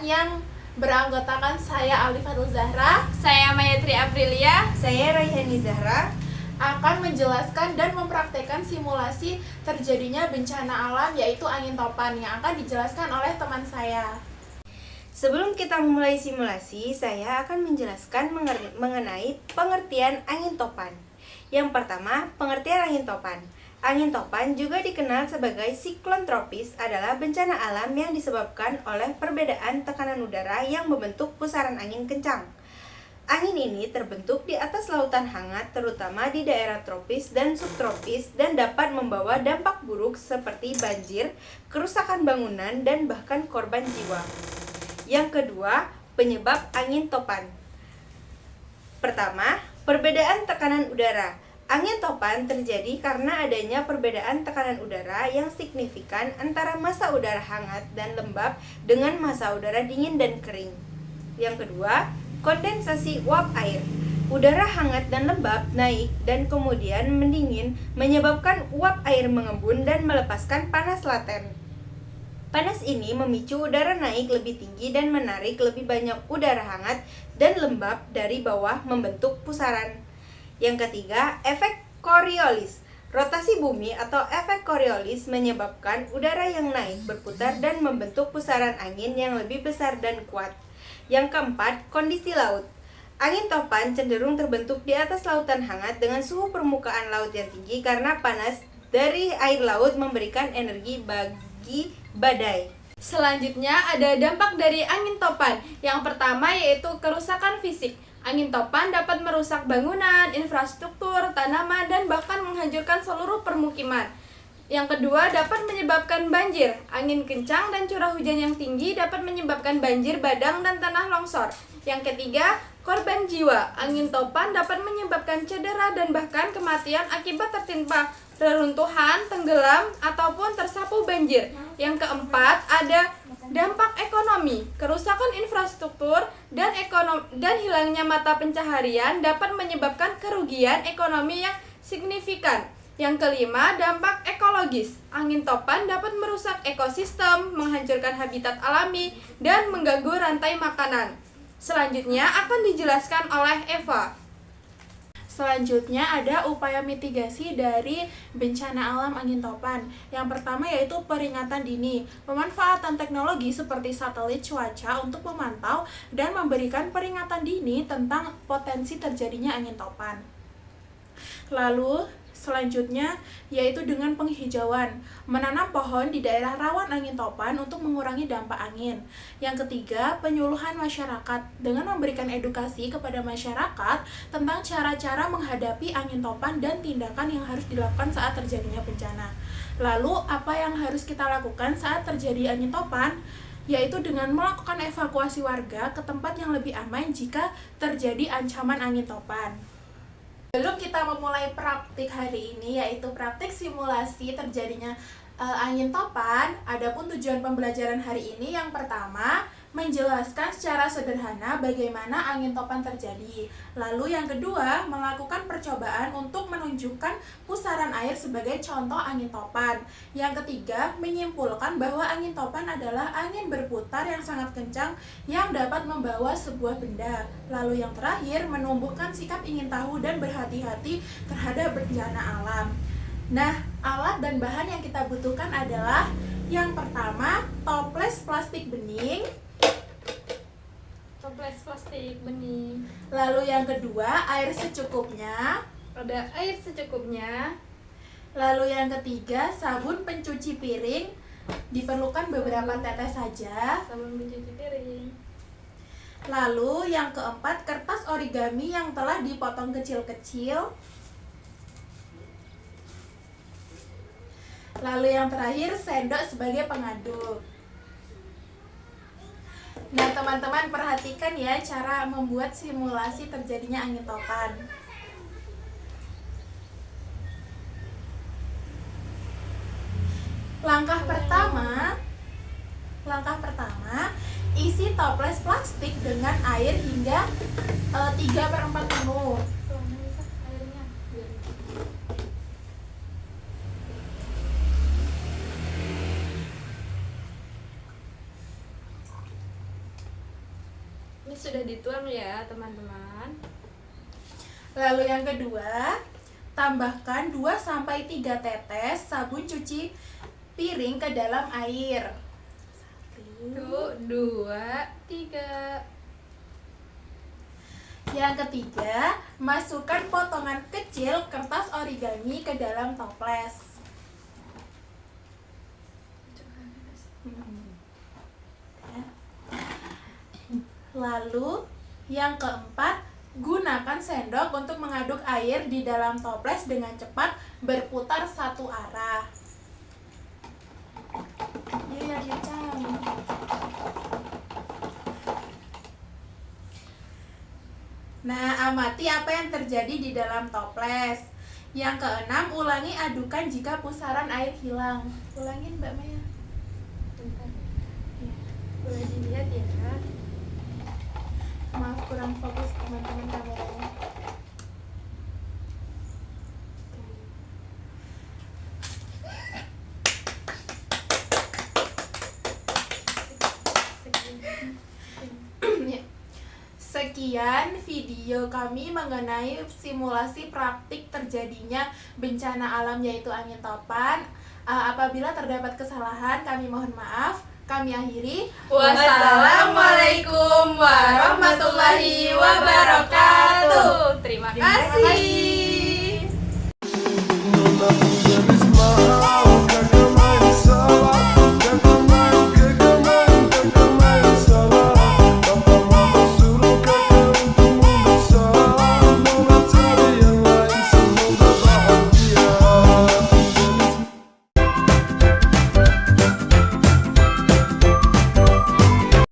yang beranggotakan saya Alifatul Zahra, Saya Mayatri Aprilia. Saya Raihani Zahra akan menjelaskan dan mempraktekkan simulasi terjadinya bencana alam yaitu angin topan yang akan dijelaskan oleh teman saya. Sebelum kita memulai simulasi, saya akan menjelaskan mengenai pengertian angin topan. Yang pertama, pengertian angin topan. Angin topan juga dikenal sebagai siklon tropis adalah bencana alam yang disebabkan oleh perbedaan tekanan udara yang membentuk pusaran angin kencang. Angin ini terbentuk di atas lautan hangat terutama di daerah tropis dan subtropis dan dapat membawa dampak buruk seperti banjir, kerusakan bangunan, dan bahkan korban jiwa. Yang kedua, penyebab angin topan. Pertama, perbedaan tekanan udara. Angin topan terjadi karena adanya perbedaan tekanan udara yang signifikan antara massa udara hangat dan lembab dengan massa udara dingin dan kering. Yang kedua, kondensasi uap air. Udara hangat dan lembab naik dan kemudian mendingin menyebabkan uap air mengembun dan melepaskan panas laten. Panas ini memicu udara naik lebih tinggi dan menarik lebih banyak udara hangat dan lembab dari bawah membentuk pusaran. Yang ketiga, efek Coriolis. Rotasi bumi atau efek Coriolis menyebabkan udara yang naik berputar dan membentuk pusaran angin yang lebih besar dan kuat. Yang keempat, kondisi laut. Angin topan cenderung terbentuk di atas lautan hangat dengan suhu permukaan laut yang tinggi karena panas dari air laut memberikan energi bagi badai. Selanjutnya ada dampak dari angin topan. Yang pertama yaitu kerusakan fisik. Angin topan dapat merusak bangunan, infrastruktur, tanaman, dan bahkan menghancurkan seluruh permukiman. Yang kedua, dapat menyebabkan banjir. Angin kencang dan curah hujan yang tinggi dapat menyebabkan banjir bandang dan tanah longsor. Yang ketiga, korban jiwa. Angin topan dapat menyebabkan cedera dan bahkan kematian akibat tertimpa reruntuhan, tenggelam, ataupun tersapu banjir. Yang keempat, ada dampak ekonomi. Kerusakan infrastruktur dan hilangnya mata pencaharian dapat menyebabkan kerugian ekonomi yang signifikan. Yang kelima, dampak ekologis. Angin topan dapat merusak ekosistem, menghancurkan habitat alami, dan mengganggu rantai makanan. Selanjutnya akan dijelaskan oleh Eva. Selanjutnya ada upaya mitigasi dari bencana alam angin topan. Yang pertama yaitu peringatan dini. Pemanfaatan teknologi seperti satelit cuaca untuk memantau dan memberikan peringatan dini tentang potensi terjadinya angin topan. Lalu selanjutnya yaitu dengan penghijauan, menanam pohon di daerah rawan angin topan untuk mengurangi dampak angin. Yang ketiga, penyuluhan masyarakat dengan memberikan edukasi kepada masyarakat tentang cara-cara menghadapi angin topan dan tindakan yang harus dilakukan saat terjadinya bencana. Lalu, apa yang harus kita lakukan saat terjadi angin topan? Yaitu dengan melakukan evakuasi warga ke tempat yang lebih aman jika terjadi ancaman angin topan. Sebelum kita memulai praktik hari ini, yaitu praktik simulasi terjadinya angin topan, adapun tujuan pembelajaran hari ini yang pertama, menjelaskan secara sederhana bagaimana angin topan terjadi. Lalu yang kedua, melakukan percobaan untuk menunjukkan pusaran air sebagai contoh angin topan. Yang ketiga, menyimpulkan bahwa angin topan adalah angin berputar yang sangat kencang yang dapat membawa sebuah benda. Lalu yang terakhir, menumbuhkan sikap ingin tahu dan berhati-hati terhadap bencana alam. Nah, alat dan bahan yang kita butuhkan adalah yang pertama, toples plastik bening. Toples plastik bening. Lalu yang kedua, air secukupnya. Ada air secukupnya. Lalu yang ketiga, sabun pencuci piring. Diperlukan beberapa tetes saja. Sabun pencuci piring. Lalu yang keempat, kertas origami yang telah dipotong kecil-kecil. Lalu yang terakhir, sendok sebagai pengaduk. Nah, teman-teman perhatikan ya cara membuat simulasi terjadinya angin topan. Langkah pertama, isi toples plastik dengan air hingga 3/4 penuh. sudah dituang ya, teman-teman. Lalu yang kedua, tambahkan 2-3 tetes sabun cuci piring ke dalam air. 1, 2, 3. Yang ketiga, masukkan potongan kecil kertas origami ke dalam toples. Lalu, yang keempat, gunakan sendok untuk mengaduk air di dalam toples dengan cepat berputar satu arah. Iya, Cang. Nah, amati apa yang terjadi di dalam toples. Yang keenam, ulangi adukan jika pusaran air hilang. Ulangin, Mbak Maya. Bentar. Ya. Boleh dilihat ya. Maaf, kurang fokus teman-teman kameranya. Sekian video kami mengenai simulasi praktik terjadinya bencana alam yaitu angin topan. Apabila terdapat kesalahan, kami mohon maaf. Kami akhiri. Wassalamualaikum warahmatullahi wabarakatuh.